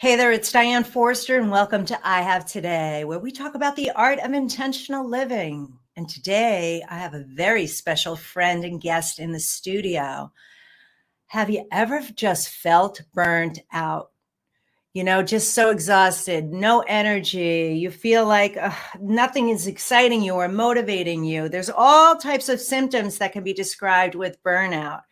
Hey there, it's Diane Forster, and welcome to I Have Today, where we talk about the art of intentional living. And today, I have a very special friend and guest in the studio. Have you ever just felt burnt out? Just so exhausted, no energy. You feel like nothing is exciting you or motivating you. There's all types of symptoms that can be described with burnout.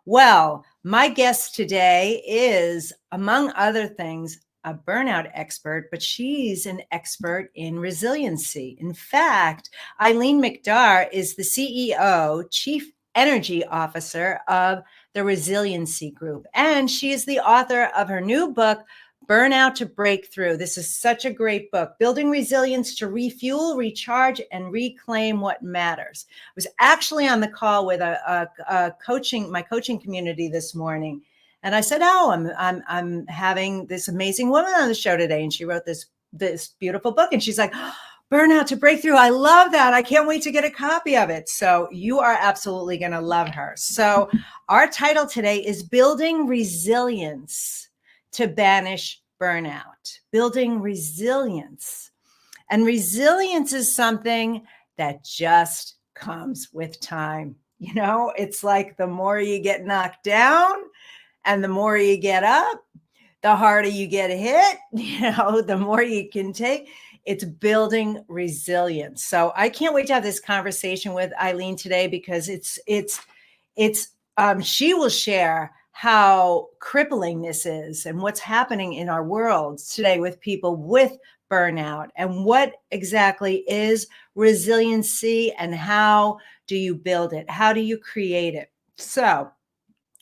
Well, my guest today is, among other things, a burnout expert, but she's an expert in resiliency. In fact, Eileen McDargh is the CEO, Chief Energy Officer of the Resiliency Group, and she is the author of her new book, Burnout to Breakthrough. This is such a great book, Building Resilience to Refuel, Recharge, and Reclaim What Matters. I was actually on the call with my coaching community this morning, and I said, I'm having this amazing woman on the show today, and she wrote this beautiful book, and she's like, Burnout to Breakthrough. I love that. I can't wait to get a copy of it. So you are absolutely going to love her. So our title today is Building Resilience to Banish Burnout, building resilience. And resilience is something that just comes with time. It's like the more you get knocked down and the more you get up, the harder you get hit, the more you can take. It's building resilience. So I can't wait to have this conversation with Eileen today, because she will share how crippling this is and what's happening in our world today with people with burnout, and what exactly is resiliency and how do you build it? How do you create it? So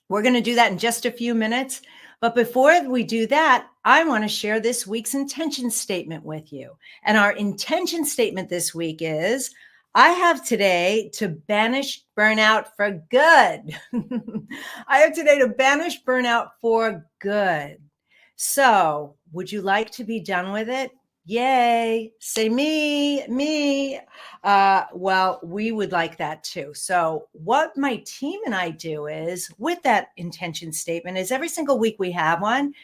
we're going to do that in just a few minutes. But before we do that, I want to share this week's intention statement with you. And our intention statement this week is, I have today to banish burnout for good. I have today to banish burnout for good. So, would you like to be done with it? Yay. Say me. Well, we would like that too. So what my team and I do is, with that intention statement, is every single week we have one.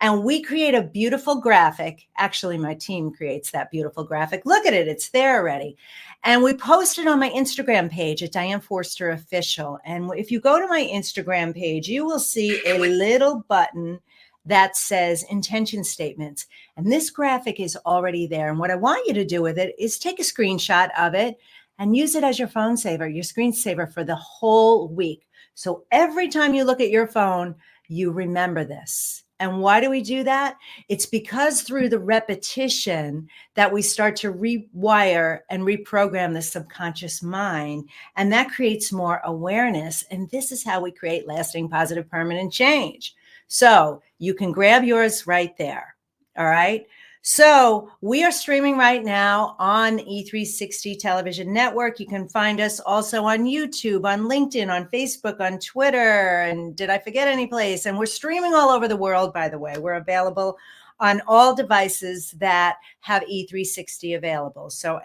And we create a beautiful graphic. Actually, my team creates that beautiful graphic. Look at it. It's there already. And we post it on my Instagram page at Diane Forster Official. And if you go to my Instagram page, you will see a little button that says intention statements. And this graphic is already there. And what I want you to do with it is take a screenshot of it and use it as your phone saver, your screensaver for the whole week. So every time you look at your phone, you remember this. And why do we do that? It's because through the repetition that we start to rewire and reprogram the subconscious mind, and that creates more awareness. And this is how we create lasting, positive, permanent change. So you can grab yours right there. All right. So we are streaming right now on E360 Television Network. You can find us also on YouTube, on LinkedIn, on Facebook, on Twitter. And did I forget any place? And we're streaming all over the world, by the way. We're available on all devices that have E360 available. So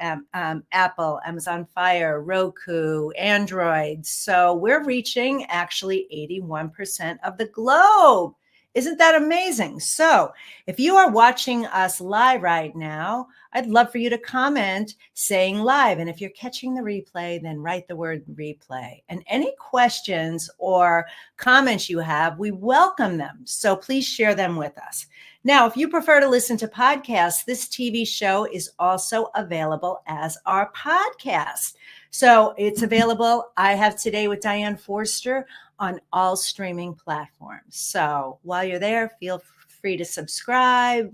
Apple, Amazon Fire, Roku, Android. So we're reaching actually 81% of the globe. Isn't that amazing? So if you are watching us live right now, I'd love for you to comment saying live. And if you're catching the replay, then write the word replay. And any questions or comments you have, we welcome them. So please share them with us. Now, if you prefer to listen to podcasts, this TV show is also available as our podcast. So it's available, I Have Today with Diane Forster, on all streaming platforms. So while you're there, feel free to subscribe.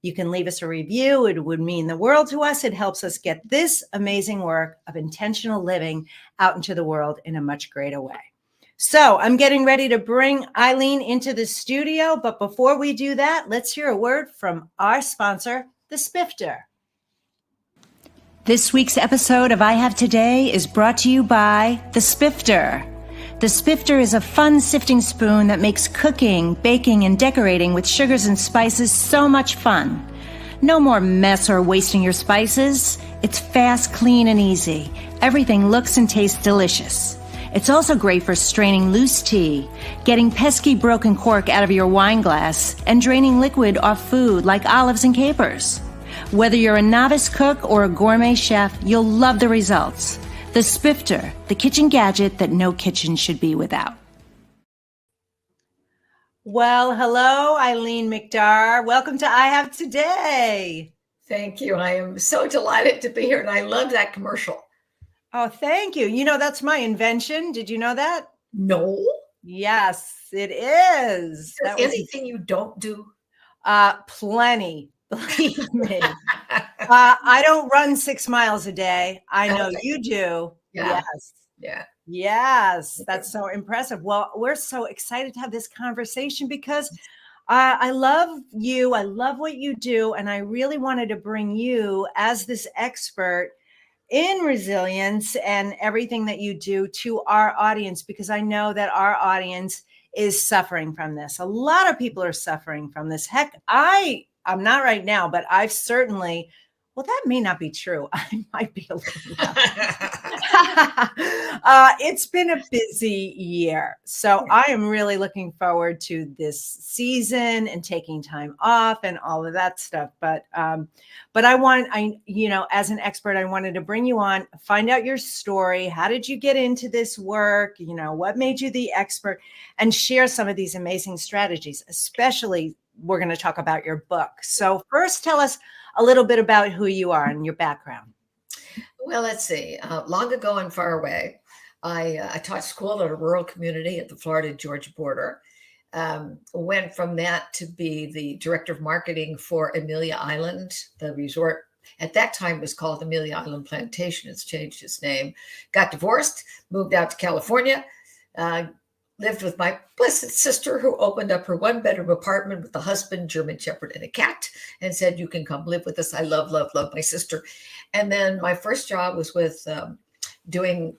You can leave us a review. It would mean the world to us. It helps us get this amazing work of intentional living out into the world in a much greater way. So I'm getting ready to bring Eileen into the studio. But before we do that, let's hear a word from our sponsor, the Spifter. This week's episode of I Have Today is brought to you by the Spifter. The Spifter is a fun sifting spoon that makes cooking, baking, and decorating with sugars and spices so much fun. No more mess or wasting your spices. It's fast, clean, and easy. Everything looks and tastes delicious. It's also great for straining loose tea, getting pesky broken cork out of your wine glass, and draining liquid off food like olives and capers. Whether you're a novice cook or a gourmet chef, you'll love the results. The Spifter, the kitchen gadget that no kitchen should be without. Well, hello, Eileen McDargh. Welcome to I Have Today. Thank you. I am so delighted to be here, and I love that commercial. Oh, thank you. You know, that's my invention. Did you know that? No. Yes, it is. That was anything you don't do? Plenty. Believe me. I don't run 6 miles a day. I know you do. Yeah. Yes. Yeah. Yes. That's so impressive. Well, we're so excited to have this conversation because I love you. I love what you do. And I really wanted to bring you as this expert in resilience and everything that you do to our audience, because I know that our audience is suffering from this. A lot of people are suffering from this. Heck, I'm not right now, but I've certainly, well, that may not be true. I might be a little. It's been a busy year. So I am really looking forward to this season and taking time off and all of that stuff. But as an expert, I wanted to bring you on, find out your story. How did you get into this work? You know, what made you the expert, and share some of these amazing strategies, especially we're going to talk about your book. So first, tell us a little bit about who you are and your background. Well, let's see. Long ago and far away, I taught school at a rural community at the Florida-Georgia border. Went from that to be the director of marketing for Amelia Island, the resort. At that time, it was called Amelia Island Plantation. It's changed its name. Got divorced, moved out to California, lived with my blessed sister, who opened up her 1-bedroom apartment with a husband, German Shepherd, and a cat, and said, "You can come live with us." I love, love, love my sister. And then my first job was with doing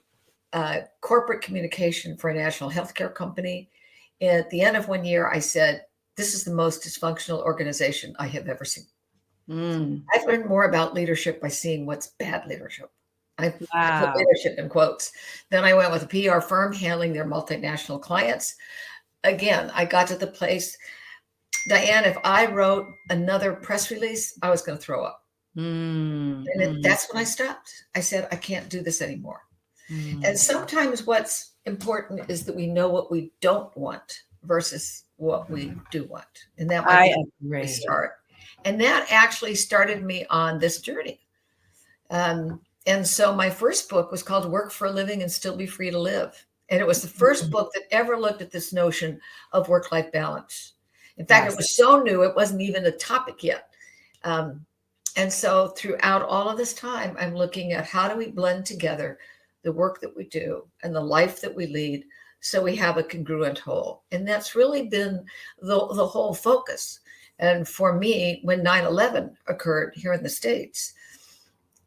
corporate communication for a national healthcare company. At the end of 1 year, I said, "This is the most dysfunctional organization I have ever seen." I've learned more about leadership by seeing what's bad leadership. I put leadership in quotes. Then I went with a PR firm handling their multinational clients. Again, I got to the place, Diane, if I wrote another press release, I was going to throw up. And that's when I stopped. I said, I can't do this anymore. And sometimes what's important is that we know what we don't want versus what we do want. And that might be the start. And that actually started me on this journey. And so my first book was called Work for a Living and Still Be Free to Live. And it was the first book that ever looked at this notion of work-life balance. In fact, it was so new, it wasn't even a topic yet. And so throughout all of this time, I'm looking at how do we blend together the work that we do and the life that we lead so we have a congruent whole. And that's really been the whole focus. And for me, when 9/11 occurred here in the States,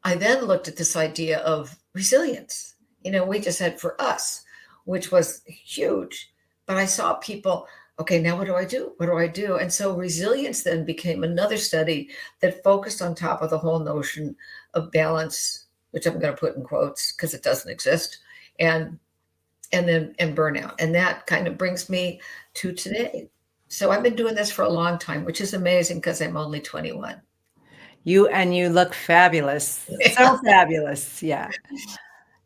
I then looked at this idea of resilience. You know, we just had for us, which was huge, but I saw people, okay, now what do I do? What do I do? And so resilience then became another study that focused on top of the whole notion of balance, which I'm going to put in quotes because it doesn't exist, and burnout. And that kind of brings me to today. So I've been doing this for a long time, which is amazing because I'm only 21. You look fabulous. So fabulous. Yeah.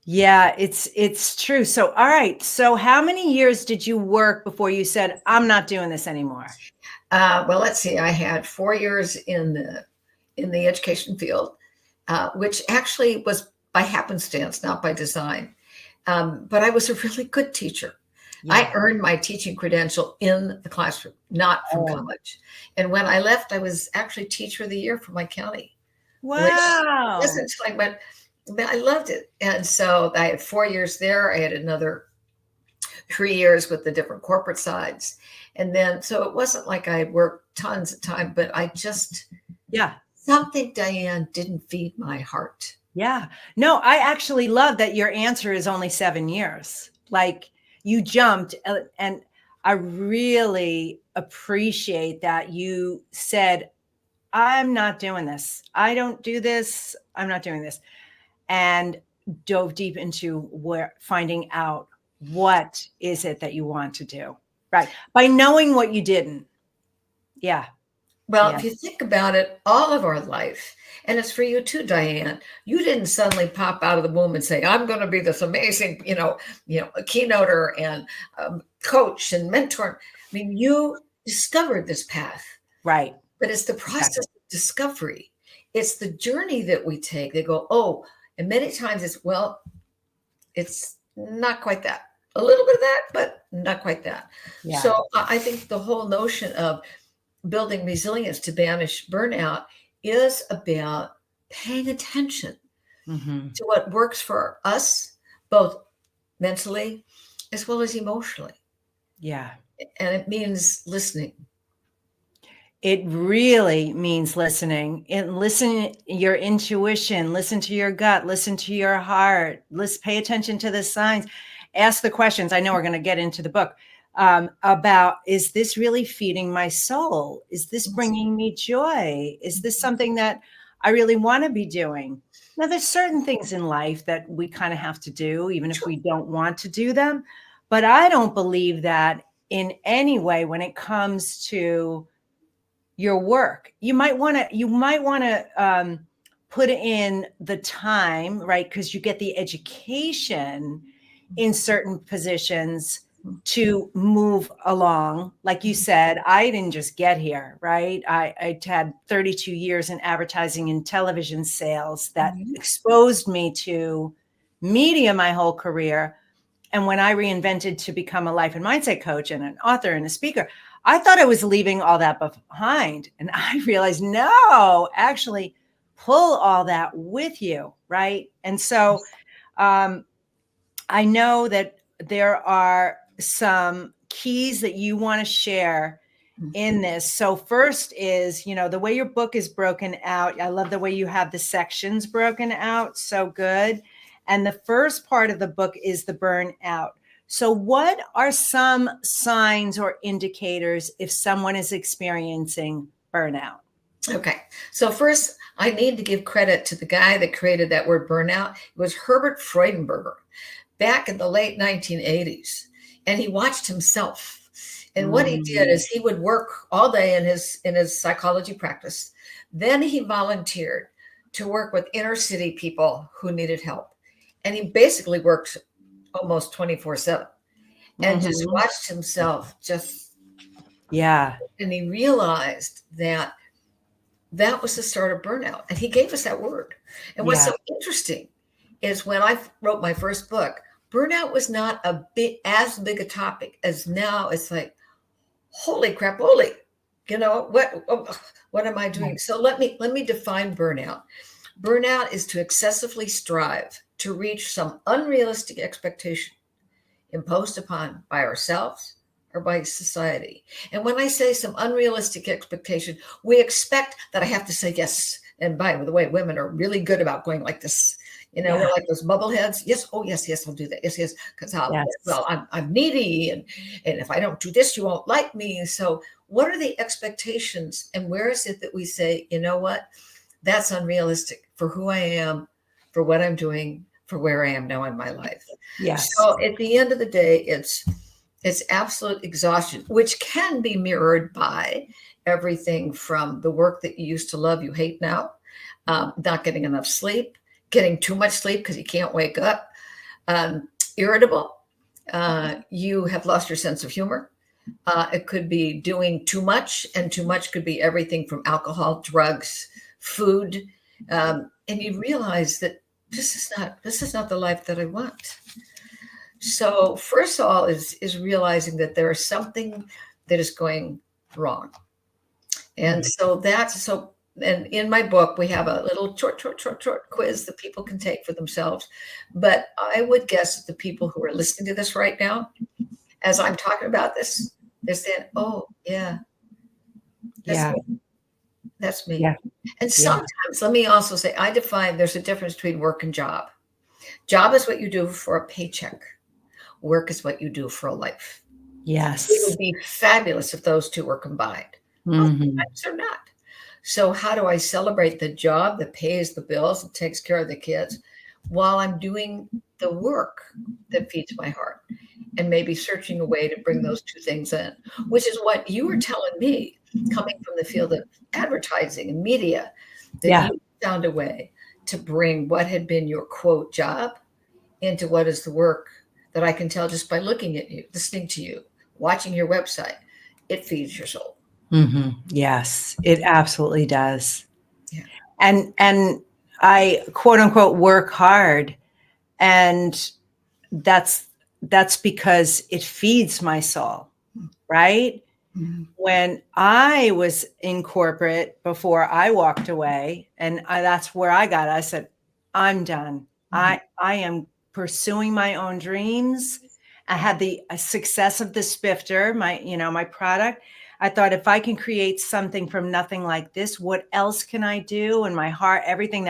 Yeah, it's true. So, all right. So how many years did you work before you said, I'm not doing this anymore? Well, let's see. I had 4 years in the education field, which actually was by happenstance, not by design. But I was a really good teacher. Yeah. I earned my teaching credential in the classroom, not from college. And when I left, I was actually Teacher of the Year for my county. Wow. Which wasn't until I went, but I loved it. And so I had 4 years there. I had another 3 years with the different corporate sides. And then, so it wasn't like I had worked tons of time, but I just, something, Diane, didn't feed my heart. Yeah. No, I actually love that your answer is only 7 years. Like, you jumped, and I really appreciate that you said, I'm not doing this. I don't do this. I'm not doing this. And dove deep into finding out what is it that you want to do? Right. By knowing what you didn't. Yeah. Well, Yeah. if you think about it, all of our life, and it's for you too, Diane, you didn't suddenly pop out of the womb and say, I'm going to be this amazing, a keynoter and coach and mentor. I mean, you discovered this path. Right. But it's the process of discovery. It's the journey that we take. They go, oh, and many times it's not quite that. A little bit of that, but not quite that. Yeah. So I think the whole notion of building resilience to banish burnout is about paying attention to what works for us, both mentally as well as emotionally. Yeah. And it means listening. It really means listening. And listen your intuition, listen to your gut, listen to your heart, pay attention to the signs, ask the questions. I know we're going to get into the book about, is this really feeding my soul? Is this bringing me joy? Is this something that I really want to be doing? Now, there's certain things in life that we kind of have to do, even if we don't want to do them. But I don't believe that in any way when it comes to your work. You might want to put in the time, right? Because you get the education in certain positions to move along. Like you said, I didn't just get here, right? I had 32 years in advertising and television sales that exposed me to media my whole career. And when I reinvented to become a life and mindset coach and an author and a speaker, I thought I was leaving all that behind. And I realized, no, actually pull all that with you. Right. And so I know that there are some keys that you want to share in this. So first is, the way your book is broken out. I love the way you have the sections broken out. So good. And the first part of the book is the burnout. So what are some signs or indicators if someone is experiencing burnout? Okay. So first, I need to give credit to the guy that created that word burnout. It was Herbert Freudenberger back in the late 1980s. And he watched himself. And what he did is he would work all day in his psychology practice. Then he volunteered to work with inner city people who needed help. And he basically worked almost 24/7 and just watched himself and he realized that was the start of burnout. And he gave us that word. And what's so interesting is when I wrote my first book, burnout was not as big a topic as now. It's like, holy crap, what am I doing? So let me define burnout. Burnout is to excessively strive to reach some unrealistic expectation imposed upon by ourselves or by society. And when I say some unrealistic expectation, we expect that I have to say yes. And by the way, women are really good about going like this. We're like those bubble heads. Yes. Oh, yes, I'll do that. Yes. Because I'm needy. And if I don't do this, you won't like me. So what are the expectations? And where is it that we say, you know what? That's unrealistic for who I am, for what I'm doing, for where I am now in my life. Yes. So at the end of the day, it's absolute exhaustion, which can be mirrored by everything from the work that you used to love, you hate now, not getting enough sleep, getting too much sleep because you can't wake up, irritable, you have lost your sense of humor. It could be doing too much, and too much could be everything from alcohol, drugs, food, and you realize that this is not the life that I want. So first of all is realizing that there is something that is going wrong. And and in my book, we have a little short quiz that people can take for themselves. But I would guess that the people who are listening to this right now, as I'm talking about this, they're saying, oh, yeah, that's me. Yeah. And sometimes, let me also say, I define there's a difference between work and job. Job is what you do for a paycheck. Work is what you do for a life. Yes. It would be fabulous if those two were combined. Sometimes they're not. So how do I celebrate the job that pays the bills and takes care of the kids while I'm doing the work that feeds my heart? and maybe searching a way to bring those two things in, which is what you were telling me, coming from the field of advertising and media, that Yeah. you found a way to bring what had been your quote job into what is the work that I can tell just by looking at you, listening to you, watching your website. It feeds your soul. Yes, it absolutely does. Yeah. And I quote unquote work hard, and that's because it feeds my soul, right? Mm-hmm. When I was in corporate before I walked away, and that's where I said, I'm done. Mm-hmm. I am pursuing my own dreams. I had the success of the Spifter, my product. I thought, if I can create something from nothing like this, what else can I do? And my heart, everything,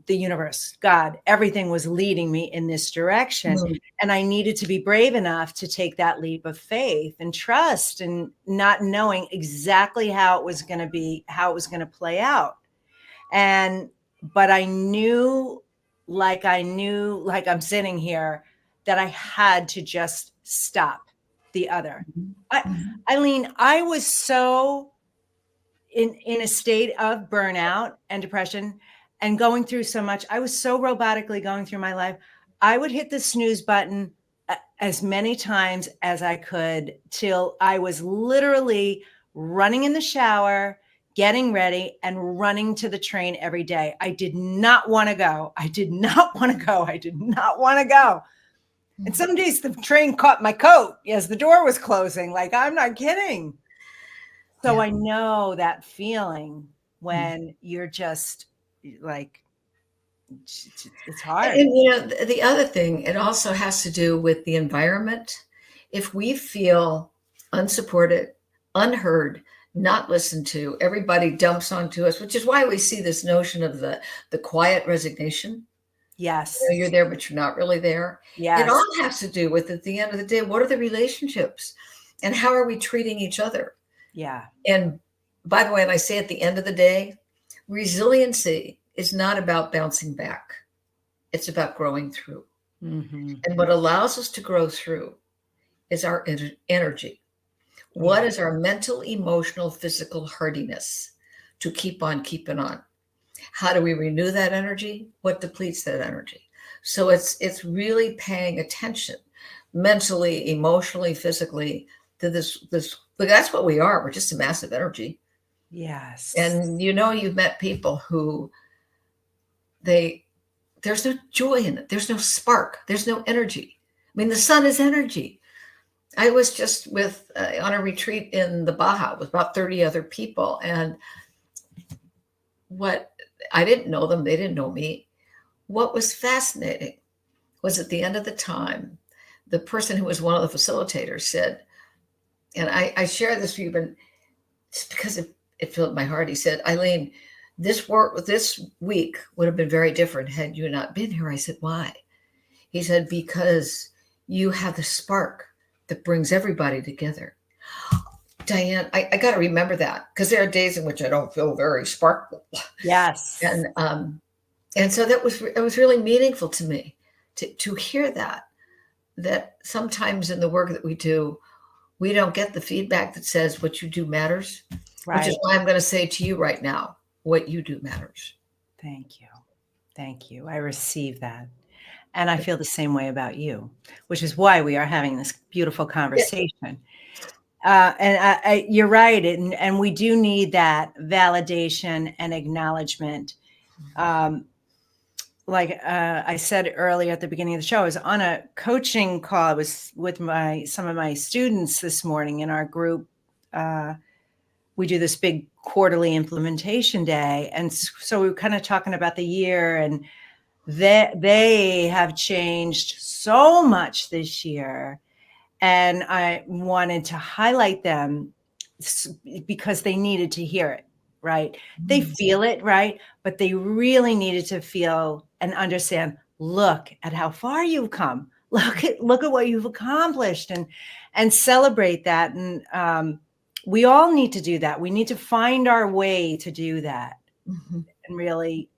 the universe, God, everything was leading me in this direction. Mm-hmm. And I needed to be brave enough to take that leap of faith and trust, and not knowing exactly how it was going to play out. But I knew, like I'm sitting here, that I had to just stop the other. Eileen, I was so in a state of burnout and depression and going through so much. I was so robotically going through my life. I would hit the snooze button as many times as I could, till I was literally running in the shower, getting ready, and running to the train every day. I did not want to go. I did not want to go. I did not want to go. And some days the train caught my coat as the door was closing. Like, I'm not kidding. So I know that feeling when you're just like, it's hard. And the other thing, it also has to do with the environment. If we feel unsupported, unheard, not listened to, everybody dumps onto us, which is why we see this notion of the quiet resignation. Yes. You're there, but you're not really there. Yes. It all has to do with, at the end of the day, what are the relationships and how are we treating each other? Yeah. And by the way, and I say at the end of the day, resiliency is not about bouncing back. It's about growing through. Mm-hmm. And what allows us to grow through is our energy. What is our mental, emotional, physical hardiness to keep on keeping on? How do we renew that energy? What depletes that energy? So it's really paying attention mentally, emotionally, physically to this. That's what we are. We're just a massive energy. Yes. And you've met people who there's no joy in it. There's no spark. There's no energy. I mean, the sun is energy. I was just on a retreat in the Baja with about 30 other people. And I didn't know them. They didn't know me. What was fascinating was, at the end of the time, the person who was one of the facilitators said, and I share this with you, but just because it filled my heart. He said, Eileen, this week would have been very different had you not been here. I said, why? He said, because you have the spark that brings everybody together. Diane, I got to remember that, because there are days in which I don't feel very sparkful. Yes. And so it was really meaningful to me to hear that sometimes in the work that we do, we don't get the feedback that says what you do matters, which is why I'm going to say to you right now, what you do matters. Thank you. Thank you. I receive that. And I feel the same way about you, which is why we are having this beautiful conversation. And you're right. And we do need that validation and acknowledgement. Like I said earlier at the beginning of the show, I was on a coaching call. I was with some of my students this morning in our group. We do this big quarterly implementation day. And so we were kind of talking about the year, and they have changed so much this year. And I wanted to highlight them because they needed to hear it, right? They feel it, right? But they really needed to feel and understand, look at how far you've come. Look at what you've accomplished, and celebrate that. And we all need to do that. We need to find our way to do that. And really,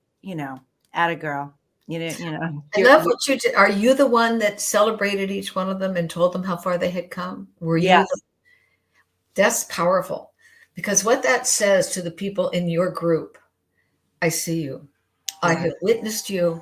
atta girl, I love what you did. Are you the one that celebrated each one of them and told them how far they had come? Were you? Yes. That's powerful, because what that says to the people in your group, I see you. I have witnessed you.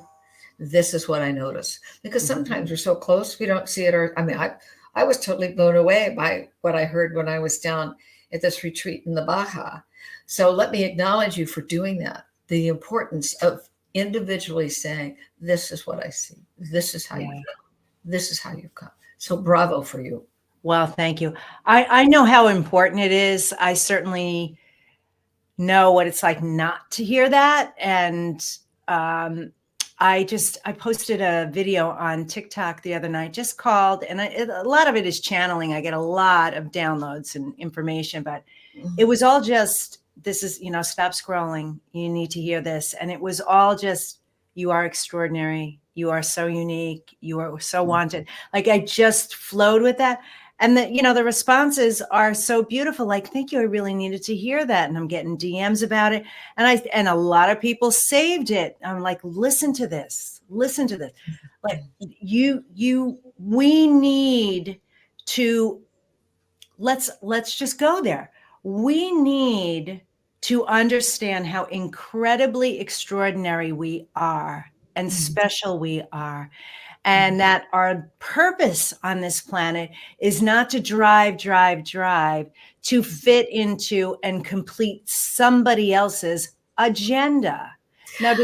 This is what I notice. Because sometimes we're so close, we don't see it. Or I mean, I was totally blown away by what I heard when I was down at this retreat in the Baja. So let me acknowledge you for doing that. The importance of individually saying, this is what I see. This is how you feel. This is how you've come. So bravo for you. Well, thank you. I know how important it is. I certainly know what it's like not to hear that. And I posted a video on TikTok the other night, just called, and a lot of it is channeling. I get a lot of downloads and information, but it was all just, this is, stop scrolling. You need to hear this. And it was all just, you are extraordinary. You are so unique. You are so wanted. Like, I just flowed with that. And the responses are so beautiful. Like, thank you. I really needed to hear that. And I'm getting DMs about it. And a lot of people saved it. I'm like, listen to this. Like, we need to, let's just go there. We need to understand how incredibly extraordinary we are and special we are. And that our purpose on this planet is not to drive to fit into and complete somebody else's agenda. Now,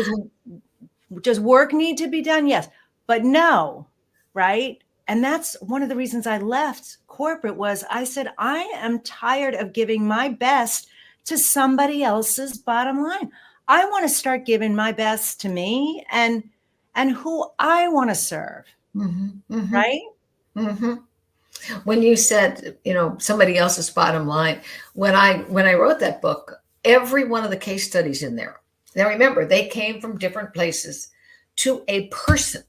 does work need to be done? Yes, but no, right? And that's one of the reasons I left corporate. Was I said, I am tired of giving my best to somebody else's bottom line. I want to start giving my best to me and who I want to serve. Right? When you said, somebody else's bottom line, when I wrote that book, every one of the case studies in there, now remember, they came from different places to a person.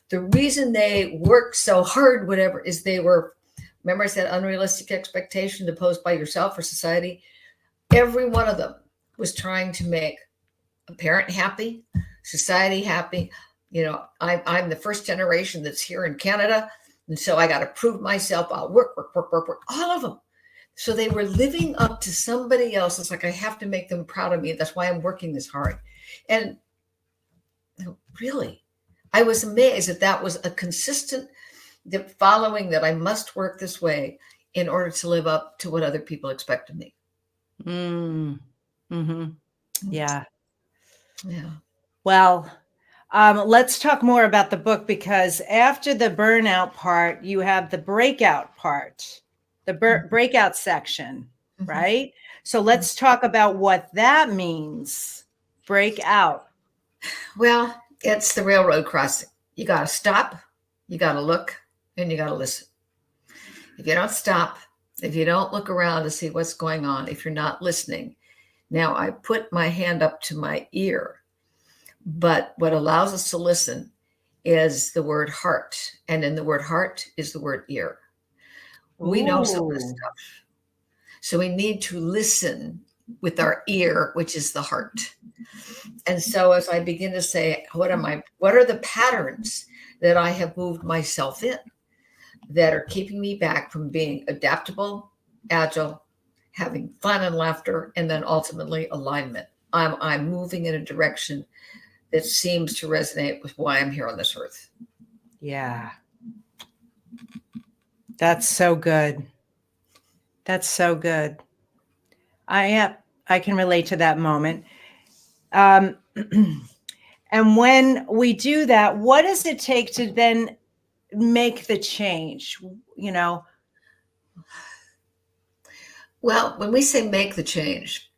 The reason they worked so hard, whatever, is they were, remember I said unrealistic expectation imposed by yourself or society. Every one of them was trying to make a parent happy, society happy. I'm the first generation that's here in Canada. And so I got to prove myself. I'll work, all of them. So they were living up to somebody else. It's like, I have to make them proud of me. That's why I'm working this hard. And really, I was amazed that was a consistent following, that I must work this way in order to live up to what other people expect of me. Yeah. Yeah. Well, let's talk more about the book, because after the burnout part, you have the breakout part, the breakout section, right? So let's talk about what that means. Breakout. Well, it's the railroad crossing. You got to stop, you got to look, and you got to listen. If you don't stop, if you don't look around to see what's going on, if you're not listening. Now, I put my hand up to my ear, but what allows us to listen is the word heart. And in the word heart is the word ear. We know some of this stuff. So we need to listen with our ear, which is the heart. And so as I begin to say, what are the patterns that I have moved myself in that are keeping me back from being adaptable, agile, having fun and laughter, and then ultimately alignment. I'm moving in a direction that seems to resonate with why I'm here on this earth. Yeah. That's so good. That's so good. I can relate to that moment. And when we do that, what does it take to then make the change? Well, when we say make the change,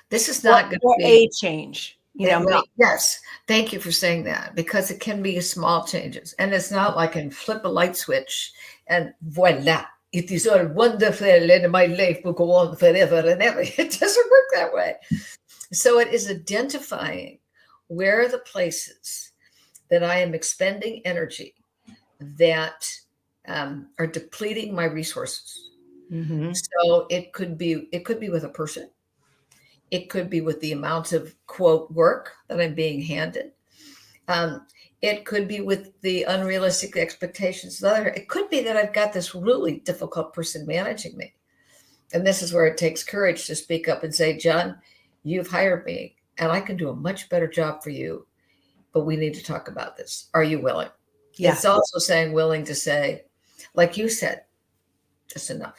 this is not going to be a change. Yes. Thank you for saying that, because it can be small changes. And it's not like I can flip a light switch and voila, it is all wonderful and my life will go on forever and ever. It doesn't work that way. So it is identifying where are the places that I am expending energy that are depleting my resources. So it could be with a person. It could be with the amount of, quote, work that I'm being handed. It could be with the unrealistic expectations of the other. It could be that I've got this really difficult person managing me. And this is where it takes courage to speak up and say, John, you've hired me and I can do a much better job for you, but we need to talk about this. Are you willing? Yeah. It's also saying willing to say, like you said, that's enough.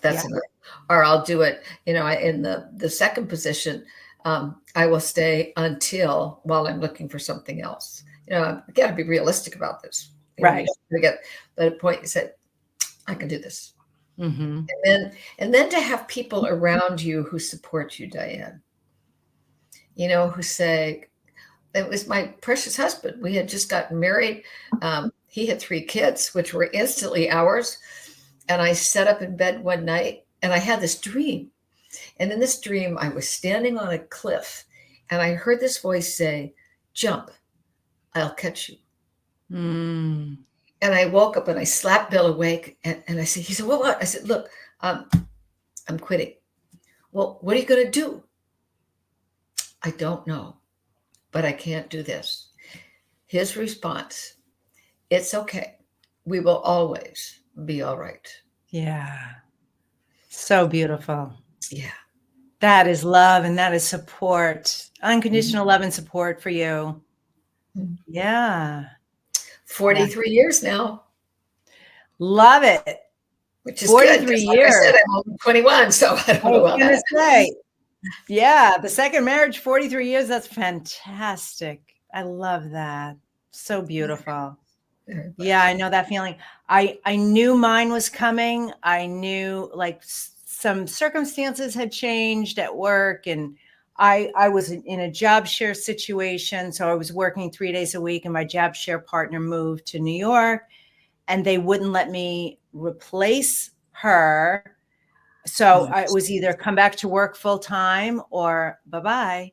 That's enough. Or I'll do it, in the second position, I will stay until while I'm looking for something else. I've got to be realistic about this. Right. You get to the point you said, I can do this. Mm-hmm. And then to have people around you who support you, Diane, who say, it was my precious husband. We had just gotten married. He had 3 kids, which were instantly ours. And I sat up in bed one night and I had this dream. And in this dream, I was standing on a cliff and I heard this voice say, jump, I'll catch you. Mm. And I woke up and I slapped Bill awake. And I said, he said, well, what? I said, look, I'm quitting. Well, what are you going to do? I don't know, but I can't do this. His response, it's okay. We will always be all right. Yeah. So beautiful. Yeah. That is love and that is support. Unconditional love and support for you. Yeah. 43 years now. Love it. Which is 43 good. years. Like I said, I'm only 21, so I don't know about that. Say, yeah, the second marriage, 43 years. That's fantastic. I love that. So beautiful. Yeah, I know that feeling. I knew mine was coming. I knew like some circumstances had changed at work, and I was in a job share situation. So I was working 3 days a week, and my job share partner moved to New York, and they wouldn't let me replace her. So I was either come back to work full time or bye-bye.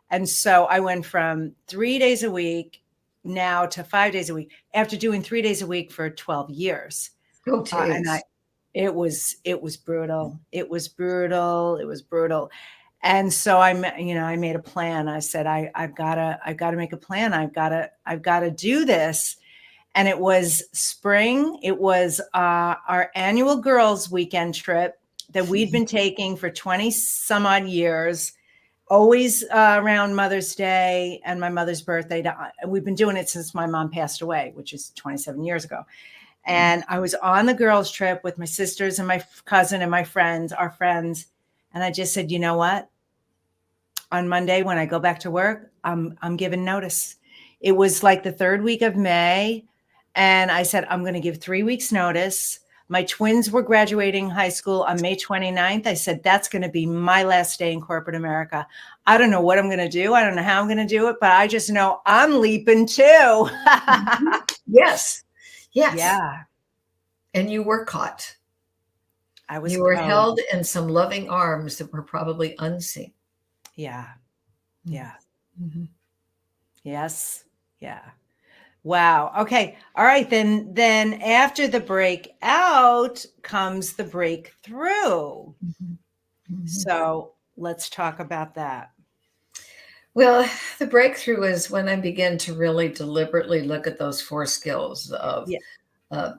And so I went from 3 days a week now to 5 days a week after doing 3 days a week for 12 years. And it was brutal. It was brutal. And so I made a plan. I said, I've got to make a plan. I've got to do this. And it was spring. It was our annual girls' weekend trip that we'd been taking for 20 some odd years, always around Mother's Day and my mother's birthday. We've been doing it since my mom passed away, which is 27 years ago. And I was on the girls' trip with my sisters and my cousin and my friends, our friends. And I just said, you know what? On Monday, when I go back to work, I'm giving notice. It was like the 3rd week of May. And I said, I'm going to give 3 weeks notice. My twins were graduating high school on May 29th. I said, that's going to be my last day in corporate America. I don't know what I'm going to do. I don't know how I'm going to do it, but I just know I'm leaping too. Yes. Yeah. And you were caught. You were held in some loving arms that were probably unseen. Yeah. Yeah. Mm-hmm. Yes. Yeah. Wow. Okay. All right. Then after the breakout comes the breakthrough. Mm-hmm. Mm-hmm. So let's talk about that. Well, the breakthrough is when I begin to really deliberately look at those 4 skills of say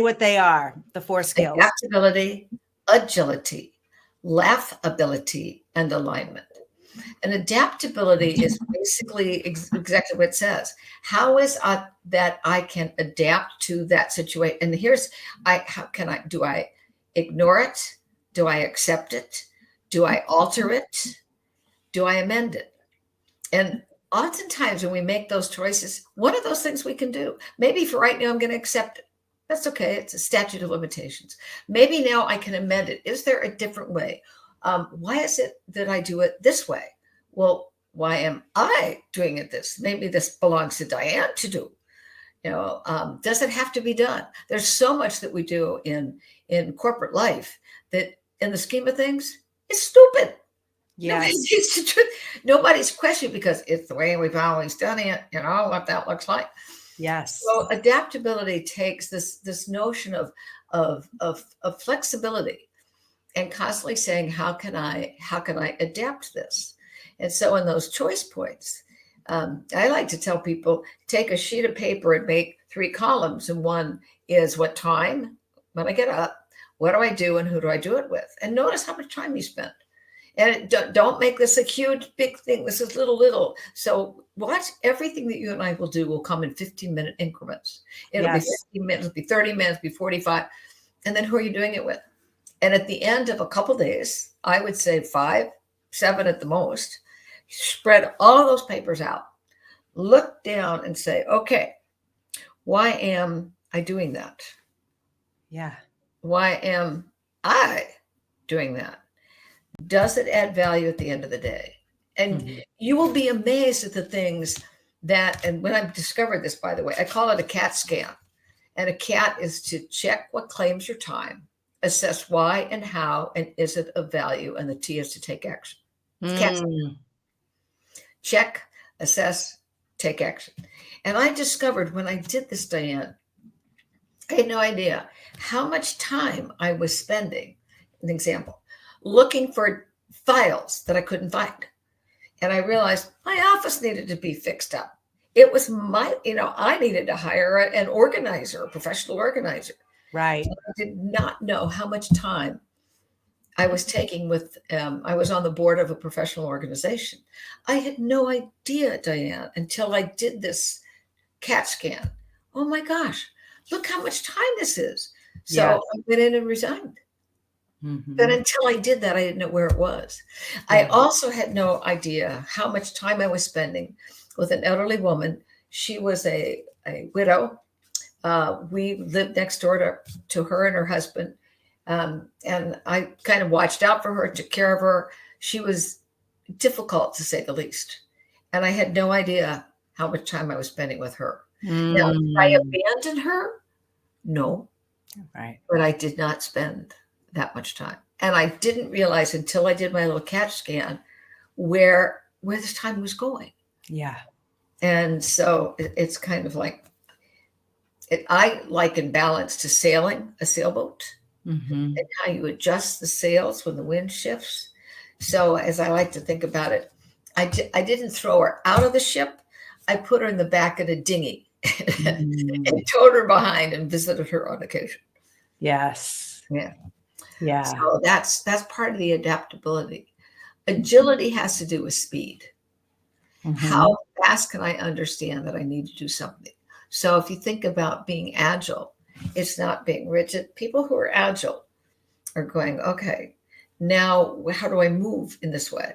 what they are. The 4 skills: adaptability, agility, laughability, and alignment. And adaptability is basically exactly what it says. How is that I can adapt to that situation? And do I ignore it? Do I accept it? Do I alter it? Do I amend it? And oftentimes when we make those choices, one of those things we can do, maybe for right now, I'm going to accept it. That's okay. It's a statute of limitations. Maybe now I can amend it. Is there a different way? Why is it that I do it this way? Well, why am I doing it this? Maybe this belongs to Diane to do. Does it have to be done? There's so much that we do in corporate life that in the scheme of things is stupid. Yes. Nobody's questioning because it's the way we've always done it, what that looks like. Yes. So adaptability takes this notion of flexibility and constantly saying, how can I adapt this? And so in those choice points, I like to tell people, take a sheet of paper and make 3 columns. And one is what time when I get up, what do I do, and who do I do it with? And notice how much time you spend. And don't make this a huge, big thing. This is little. So watch everything that you and I will do will come in 15-minute increments. It'll be 15 minutes, it'll be 30 minutes, be 45. And then who are you doing it with? And at the end of a couple of days, I would say 5, 7 at the most, spread all of those papers out, look down and say, okay, why am I doing that? Yeah. Why am I doing that? Does it add value at the end of the day? And you will be amazed at the things that, and when I've discovered this, by the way, I call it a CAT scan. And a CAT is to check what claims your time, assess why and how, and is it of value? And the T is to take action. CAT scan. Check, assess, take action. And I discovered when I did this, Diane, I had no idea how much time I was spending, an example, looking for files that I couldn't find. And I realized my office needed to be fixed up. It was I needed to hire an organizer, a professional organizer. Right. I did not know how much time I was taking with, I was on the board of a professional organization. I had no idea, Diane, until I did this CAT scan. Oh my gosh, look how much time this is. So I went in and resigned. But until I did that, I didn't know where it was. I also had no idea how much time I was spending with an elderly woman. She was a widow. We lived next door to her and her husband. And I kind of watched out for her, took care of her. She was difficult, to say the least. And I had no idea how much time I was spending with her. Now, did I abandon her? No. Right. But I did not spend that much time. And I didn't realize until I did my little CAT scan where this time was going. Yeah. And so it's kind of like, I liken balance to sailing a sailboat and how you adjust the sails when the wind shifts. So as I like to think about it, I didn't throw her out of the ship. I put her in the back of a dinghy and towed her behind and visited her on occasion. Yes. Yeah. Yeah. So that's part of the adaptability. Agility has to do with speed. How fast can I understand that I need to do something? So if you think about being agile, it's not being rigid. People who are agile are going, okay, now how do I move in this way?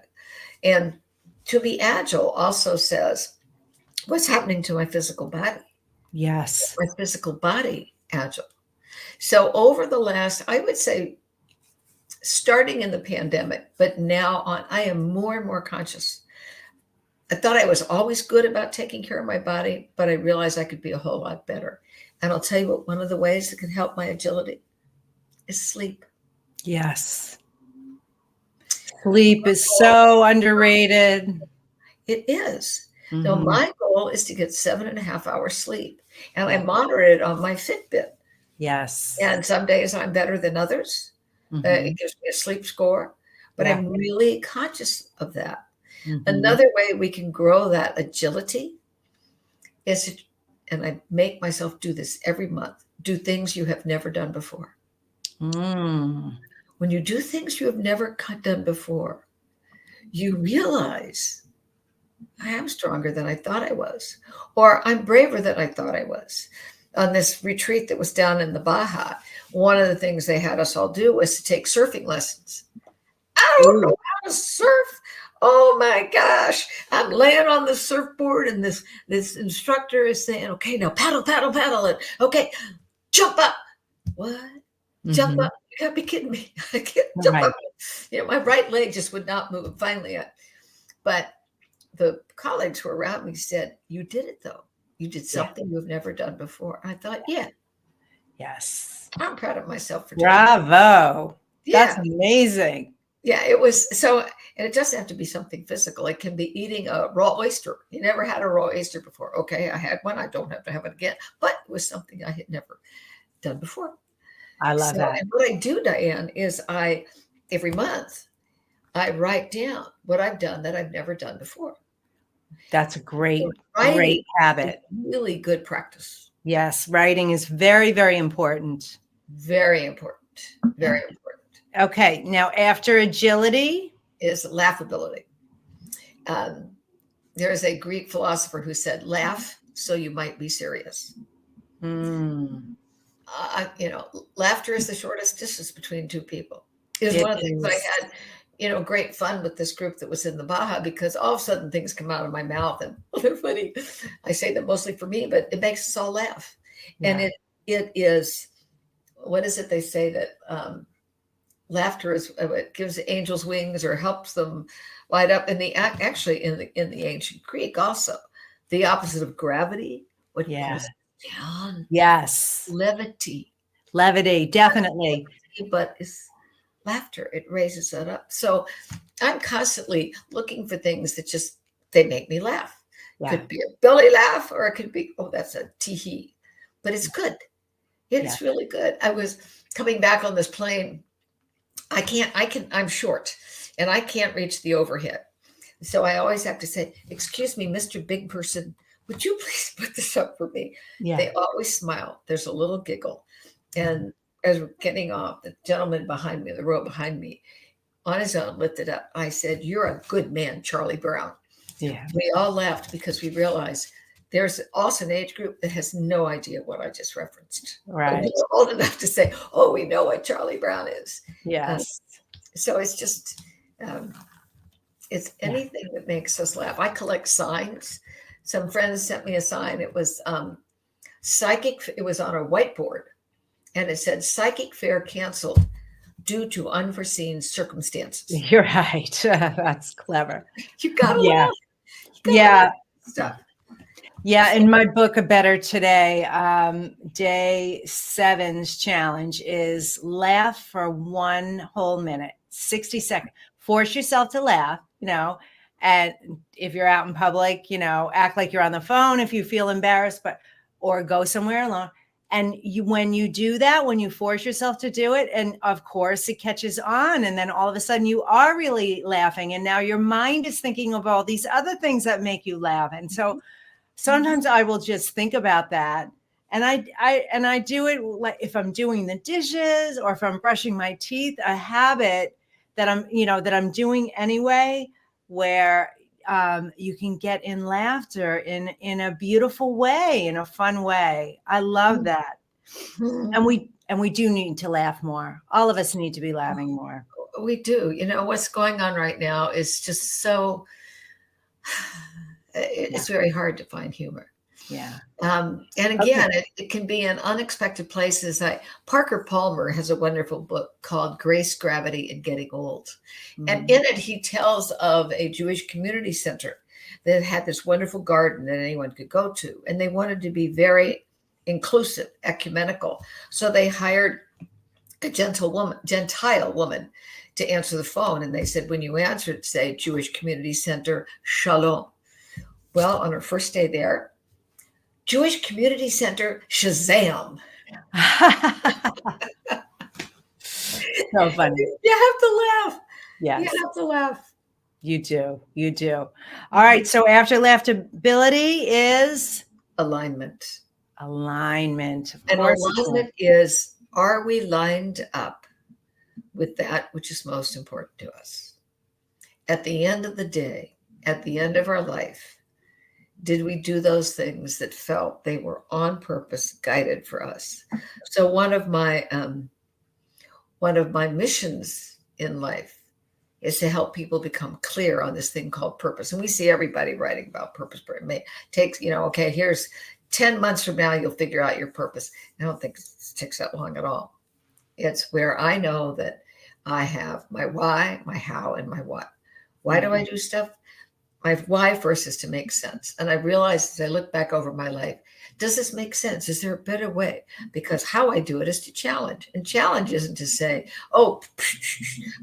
And to be agile also says, what's happening to my physical body? Yes. My physical body agile. So over the last, I would say, starting in the pandemic, but now on, I am more and more conscious. I thought I was always good about taking care of my body, but I realized I could be a whole lot better. And I'll tell you what, one of the ways that can help my agility is sleep. Yes. Sleep is so underrated. It is. Now, my goal is to get 7.5 hours sleep, and I monitor it on my Fitbit. Yes. And some days I'm better than others. It gives me a sleep score, but I'm really conscious of that. Another way we can grow that agility is, and I make myself do this every month, do things you have never done before. When you do things you have never done before, you realize I am stronger than I thought I was, or I'm braver than I thought I was. On this retreat that was down in the Baja, one of the things they had us all do was to take surfing lessons. I don't know how to surf. Oh my gosh. I'm laying on the surfboard and this instructor is saying, okay, now paddle. And okay, jump up. What? Jump up. You gotta be kidding me. I can't jump up. My right leg just would not move. Finally, but the colleagues who were around me said, you did it though. You did something you've never done before. I thought, yes. I'm proud of myself for doing Bravo. Yeah. That's amazing. Yeah, it was so, and it doesn't have to be something physical. It can be eating a raw oyster. You never had a raw oyster before. Okay, I had one. I don't have to have it again, but it was something I had never done before. I love that. And what I do, Diane, is every month, I write down what I've done that I've never done before. That's a great, So writing great is habit. really good practice. Yes, writing is very, very important. Very important. Very important. Okay, now after agility Is laughability. There's a Greek philosopher who said, laugh so you might be serious. Laughter is the shortest distance between two people. Is one of the things I had, great fun with this group that was in the Baja, because all of a sudden things come out of my mouth and they're funny. I say them mostly for me, but it makes us all laugh. Yeah. And it is, what is it they say that laughter is it gives angels wings or helps them light up. In the actually in the ancient Greek also, the opposite of gravity would pulls down. Yes. Levity, Definitely. but it's laughter. It raises it up. So I'm constantly looking for things that just they make me laugh. Yeah. Could be a belly laugh, or it could be, oh, that's a tee-hee. But it's good. It's really good. I was coming back on this plane. I'm short and I can't reach the overhead. So I always have to say, excuse me, Mr. Big Person, would you please put this up for me? Yeah. They always smile. There's a little giggle. And as we're getting off, the gentleman behind me, the row behind me, on his own, lifted up. I said, you're a good man, Charlie Brown. Yeah. We all laughed because we realized there's also an age group that has no idea what I just referenced. Right. We're old enough to say, oh, we know what Charlie Brown is. Yes. So it's just, it's anything that makes us laugh. I collect signs. Some friends sent me a sign. It was psychic. It was on a whiteboard, and it said psychic fair canceled due to unforeseen circumstances. You're right. That's clever. You gotta laugh. Stuff. Yeah, in my book, A Better Today, day 7's challenge is laugh for 1 whole minute, 60 seconds. Force yourself to laugh, and if you're out in public, act like you're on the phone if you feel embarrassed, or go somewhere alone. And when you do that, when you force yourself to do it, and of course it catches on, and then all of a sudden you are really laughing, and now your mind is thinking of all these other things that make you laugh. And so sometimes I will just think about that. And I do it like if I'm doing the dishes or if I'm brushing my teeth, a habit that I'm doing anyway, where you can get in laughter in a beautiful way, in a fun way. I love that. And we do need to laugh more. All of us need to be laughing more. We do. What's going on right now is just so, it's very hard to find humor. Yeah. And again, it can be in unexpected places. Parker Palmer has a wonderful book called Grace, Gravity, and Getting Old. Mm-hmm. And in it, he tells of a Jewish community center that had this wonderful garden that anyone could go to. And they wanted to be very inclusive, ecumenical. So they hired a Gentile woman to answer the phone. And they said, when you answer it, say Jewish Community Center, Shalom. Well, on her first day there, Jewish Community Center, Shazam. So funny. You have to laugh. Yes. You have to laugh. You do. All right. So after laughability is alignment. Alignment. And alignment is, are we lined up with that which is most important to us? At the end of the day, at the end of our life, did we do those things that felt they were on purpose, guided for us? So one of my missions in life is to help people become clear on this thing called purpose. And we see everybody writing about purpose, but it may take, okay, here's 10 months from now, you'll figure out your purpose. I don't think it takes that long at all. It's where I know that I have my why, my how, and my what. Why do I do stuff? My why first is to make sense. And I realized as I look back over my life, does this make sense? Is there a better way? Because how I do it is to challenge. And challenge isn't to say, oh,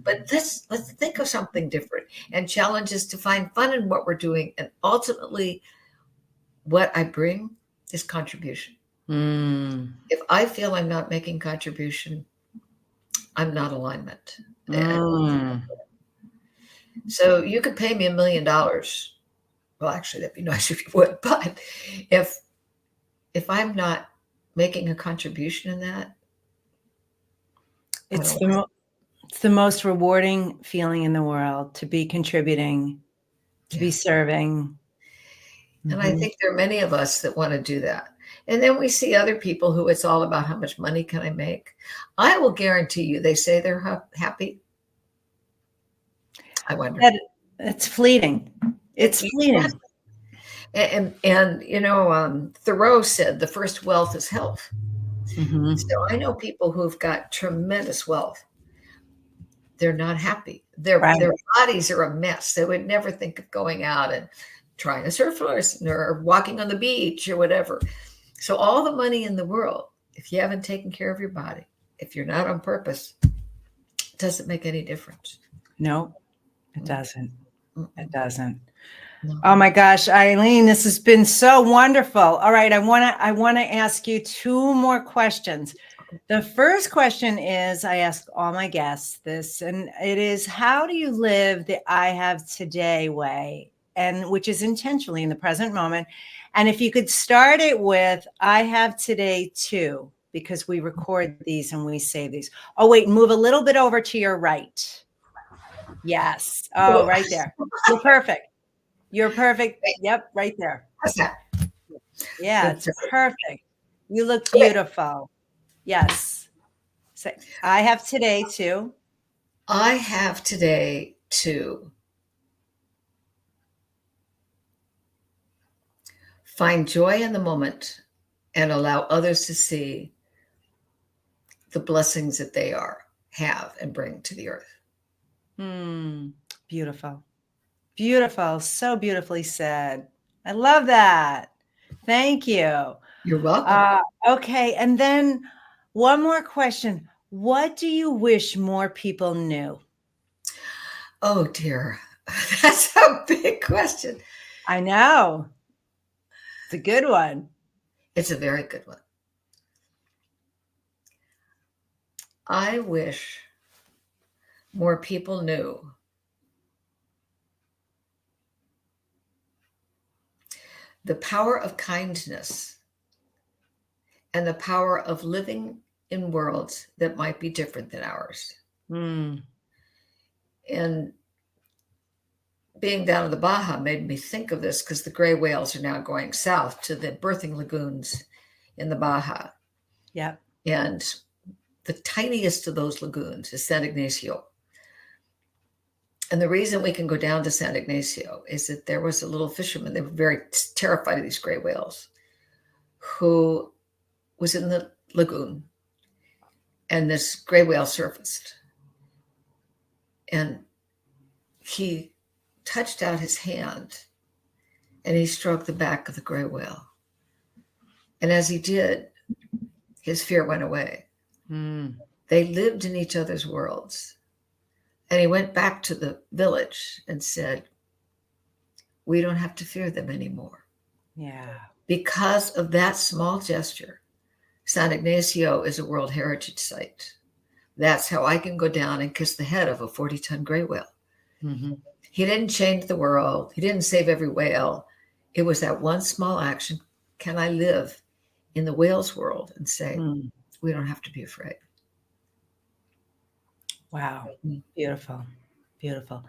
but let's think of something different. And challenge is to find fun in what we're doing. And ultimately, what I bring is contribution. If I feel I'm not making contribution, I'm not alignment. So you could pay me $1 million well, actually, that'd be nice if you would. But if I'm not making a contribution in that, It's the most rewarding feeling in the world to be contributing, to be serving. And I think there are many of us that want to do that. And then we see other people who it's all about how much money can I make. I will guarantee you, they say they're happy. I wonder. It's fleeting. It's fleeting. And Thoreau said the first wealth is health. So I know people who've got tremendous wealth. They're not happy. Their bodies are a mess. They would never think of going out and trying a surf lesson or walking on the beach or whatever. So all the money in the world, if you haven't taken care of your body, if you're not on purpose, it doesn't make any difference. No, it doesn't. It doesn't. No. Oh my gosh, Eileen, this has been so wonderful. All right, I want to ask you two more questions. The first question is, I ask all my guests this, and it is, how do you live the I Have Today way? And which is intentionally in the present moment. And if you could start it with, I have today too, because we record these and we save these. Oh, wait, move a little bit over to your right. Yes. Oh, right there. You're perfect. You're perfect. Yep, right there. How's that? Yeah, it's perfect. You look beautiful. Yes. So I have today too. I have today to find joy in the moment and allow others to see the blessings that they have and bring to the earth. Beautiful. Beautiful. So beautifully said. I love that. Thank you. You're welcome. Okay. And then one more question. What do you wish more people knew? Oh, dear. That's a big question. I know. It's a good one. It's a very good one. I wish more people knew the power of kindness and the power of living in worlds that might be different than ours. And being down in the Baja made me think of this because the gray whales are now going south to the birthing lagoons in the Baja. Yeah. And the tiniest of those lagoons is San Ignacio. And the reason we can go down to San Ignacio is that there was a little fisherman. They were very terrified of these gray whales, who was in the lagoon. And this gray whale surfaced. And he touched out his hand and he stroked the back of the gray whale. And as he did, his fear went away. They lived in each other's worlds. And he went back to the village and said, we don't have to fear them anymore. Yeah. Because of that small gesture, San Ignacio is a World Heritage Site. That's how I can go down and kiss the head of a 40-ton gray whale. He didn't change the world. He didn't save every whale. It was that one small action. Can I live in the whale's world and say, we don't have to be afraid? Wow. Beautiful. Beautiful.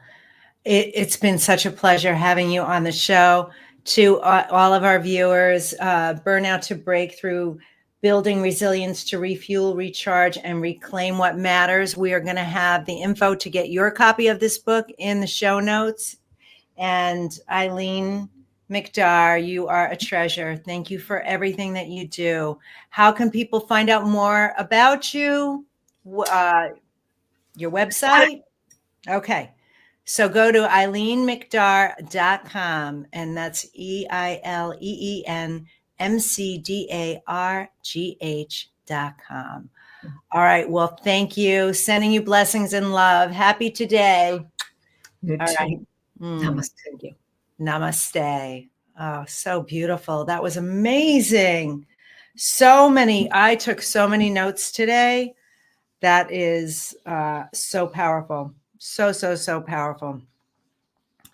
It's been such a pleasure having you on the show. To all of our viewers, Burnout to Breakthrough, Building Resilience to Refuel, Recharge, and Reclaim What Matters. We are going to have the info to get your copy of this book in the show notes. And Eileen McDargh, you are a treasure. Thank you for everything that you do. How can people find out more about you? Your website? Okay. So go to eileenmcdargh.com, and that's EILEENMCDARGH.com. All right. Well, thank you. Sending you blessings and love. Happy today. You All too. right. Namaste. Thank you. Namaste. Oh, so beautiful. That was amazing. I took so many notes today. That is so powerful. So powerful.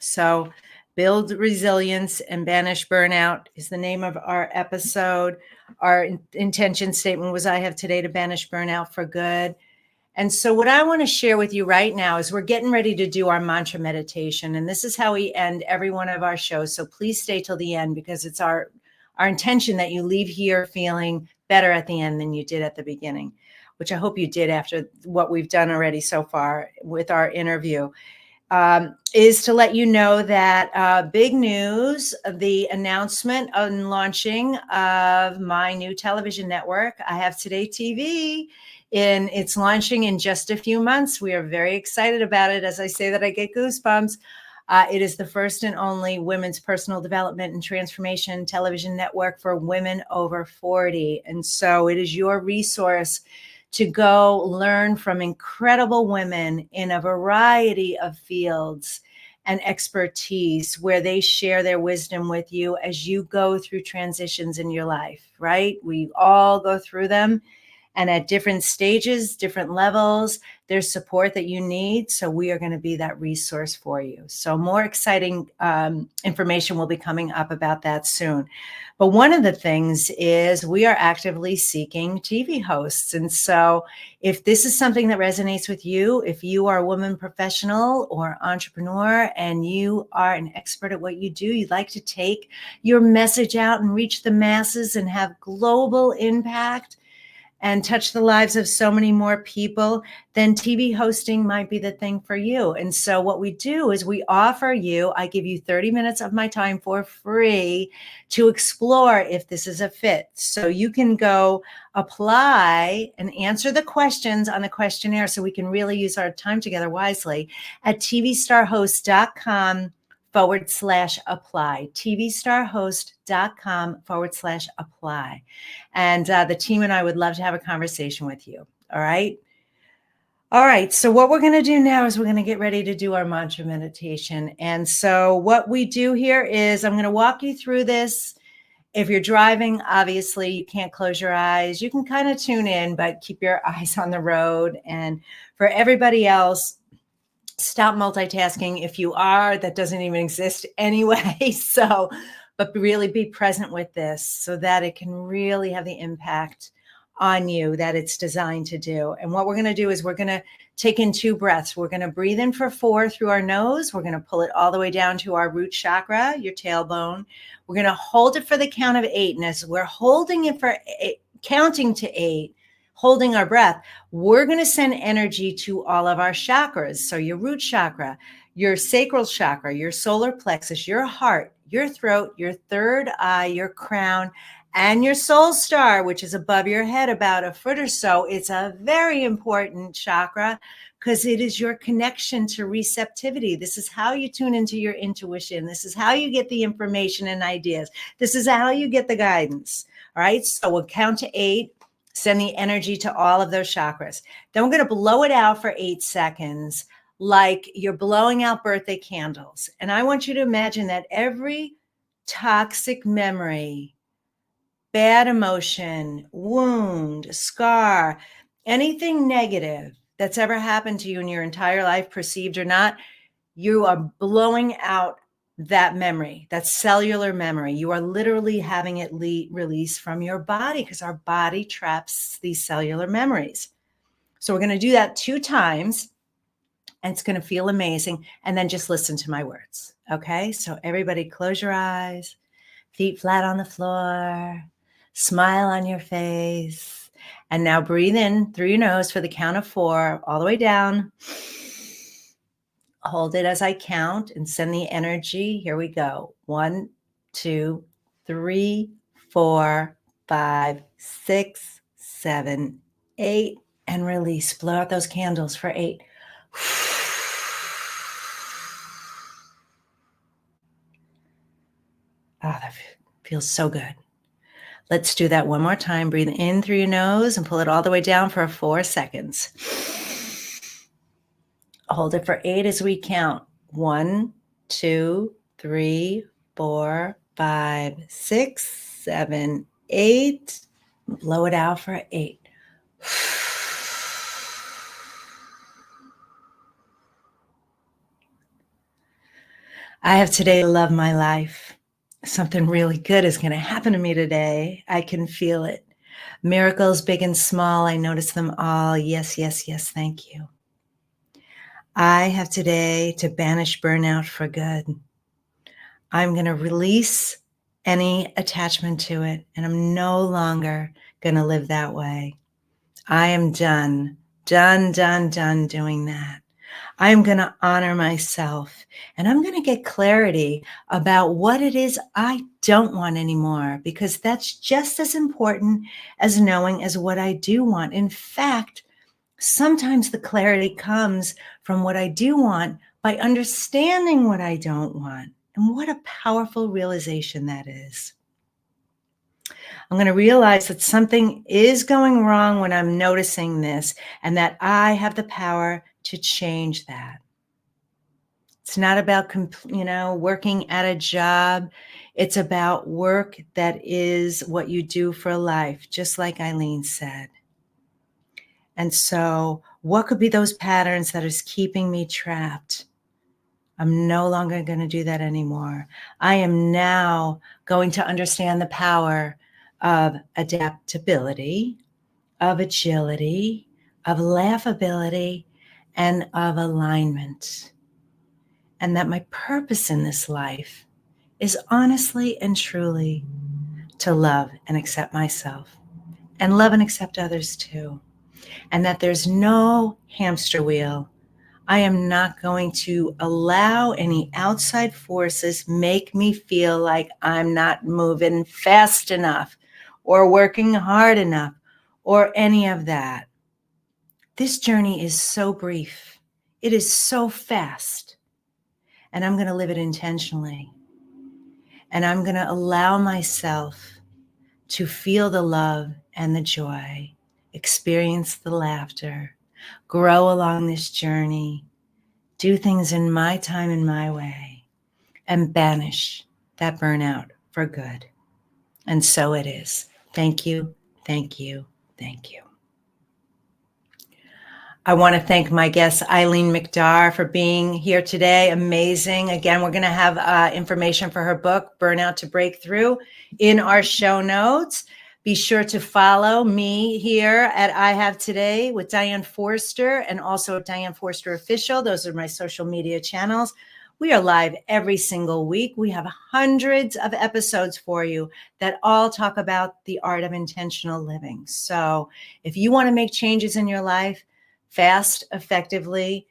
So Build Resilience and Banish Burnout is the name of our episode. Our intention statement was I have today to banish burnout for good. And so what I want to share with you right now is we're getting ready to do our mantra meditation. And this is how we end every one of our shows. So please stay till the end, because it's our intention that you leave here feeling better at the end than you did at the beginning, which I hope you did after what we've done already so far with our interview. Is to let you know that big news, the announcement on launching of my new television network, I Have Today TV, it's launching in just a few months. We are very excited about it. As I say that, I get goosebumps. It is the first and only women's personal development and transformation television network for women over 40. And so it is your resource to go learn from incredible women in a variety of fields and expertise, where they share their wisdom with you as you go through transitions in your life, right? We all go through them. And at different stages, different levels, there's support that you need. So we are going to be that resource for you. So more exciting information will be coming up about that soon. But one of the things is we are actively seeking TV hosts. And so if this is something that resonates with you, if you are a woman professional or entrepreneur and you are an expert at what you do, you'd like to take your message out and reach the masses and have global impact and touch the lives of so many more people, then TV hosting might be the thing for you. And so what we do is I give you 30 minutes of my time for free to explore if this is a fit. So you can go apply and answer the questions on the questionnaire so we can really use our time together wisely at tvstarhost.com/apply, tvstarhost.com/apply. And the team and I would love to have a conversation with you. All right. All right. So what we're going to do now is we're going to get ready to do our mantra meditation. And so what we do here is I'm going to walk you through this. If you're driving, obviously you can't close your eyes. You can kind of tune in, but keep your eyes on the road. And for everybody else, stop multitasking. If you are, that doesn't even exist anyway. So, but really be present with this so that it can really have the impact on you that it's designed to do. And what we're going to do is we're going to take in 2 breaths. We're going to breathe in for 4 through our nose. We're going to pull it all the way down to our root chakra, your tailbone. We're going to hold it for the count of 8. And as we're holding it for 8, counting to 8, holding our breath, we're going to send energy to all of our chakras. So your root chakra, your sacral chakra, your solar plexus, your heart, your throat, your third eye, your crown, and your soul star, which is above your head about a foot or so. It's a very important chakra because it is your connection to receptivity. This is how you tune into your intuition. This is how you get the information and ideas. This is how you get the guidance. All right. So we'll count to 8. Send the energy to all of those chakras. Then we're going to blow it out for 8 seconds, like you're blowing out birthday candles. And I want you to imagine that every toxic memory, bad emotion, wound, scar, anything negative that's ever happened to you in your entire life, perceived or not, you are blowing out that memory, that cellular memory. You are literally having it release from your body because our body traps these cellular memories. So we're going to do that 2 times and it's going to feel amazing. And then just listen to my words. Okay. So everybody close your eyes, feet flat on the floor, smile on your face. And now breathe in through your nose for the count of 4, all the way down. Hold it as I count and send the energy. Here we go. 1, 2, 3, 4, 5, 6, 7, 8, and release. Blow out those candles for 8. Oh, that feels so good. Let's do that one more time. Breathe in through your nose and pull it all the way down for 4 seconds. Hold it for 8 as we count. 1, 2, 3, 4, 5, 6, 7, 8. Blow it out for 8. I have today to love my life. Something really good is going to happen to me today. I can feel it. Miracles, big and small, I notice them all. Yes, yes, yes, thank you. I have today to banish burnout for good. I'm going to release any attachment to it, and I'm no longer going to live that way. I am done doing that. I am going to honor myself, and I'm going to get clarity about what it is I don't want anymore, because that's just as important as knowing as what I do want. In fact, sometimes the clarity comes from what I do want by understanding what I don't want. And what a powerful realization that is. I'm going to realize that something is going wrong when I'm noticing this, and that I have the power to change that. It's not about, working at a job. It's about work that is what you do for life, just like Eileen said. And so what could be those patterns that is keeping me trapped? I'm no longer going to do that anymore. I am now going to understand the power of adaptability, of agility, of laughability, and of alignment. And that my purpose in this life is honestly and truly to love and accept myself, and love and accept others too. And that there's no hamster wheel. I am not going to allow any outside forces make me feel like I'm not moving fast enough or working hard enough or any of that. This journey is so brief. It is so fast. And I'm going to live it intentionally. And I'm going to allow myself to feel the love and the joy, experience the laughter, grow along this journey, do things in my time and my way, and banish that burnout for good. And so it is. Thank you, thank you, thank you. I want to thank my guest, Eileen McDargh, for being here today. Amazing. Again, we're going to have information for her book, Burnout to Breakthrough, in our show notes. Be sure to follow me here at I Have Today with Diane Forster, and also Diane Forster Official. Those are my social media channels. We are live every single week. We have hundreds of episodes for you that all talk about the art of intentional living. So if you want to make changes in your life fast, effectively,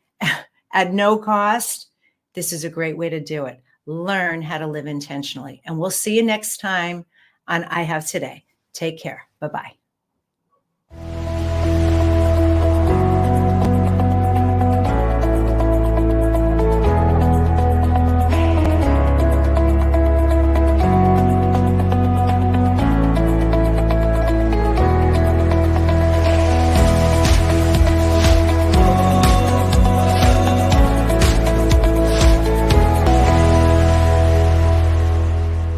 at no cost, this is a great way to do it. Learn how to live intentionally. And we'll see you next time on I Have Today. Take care. Bye-bye.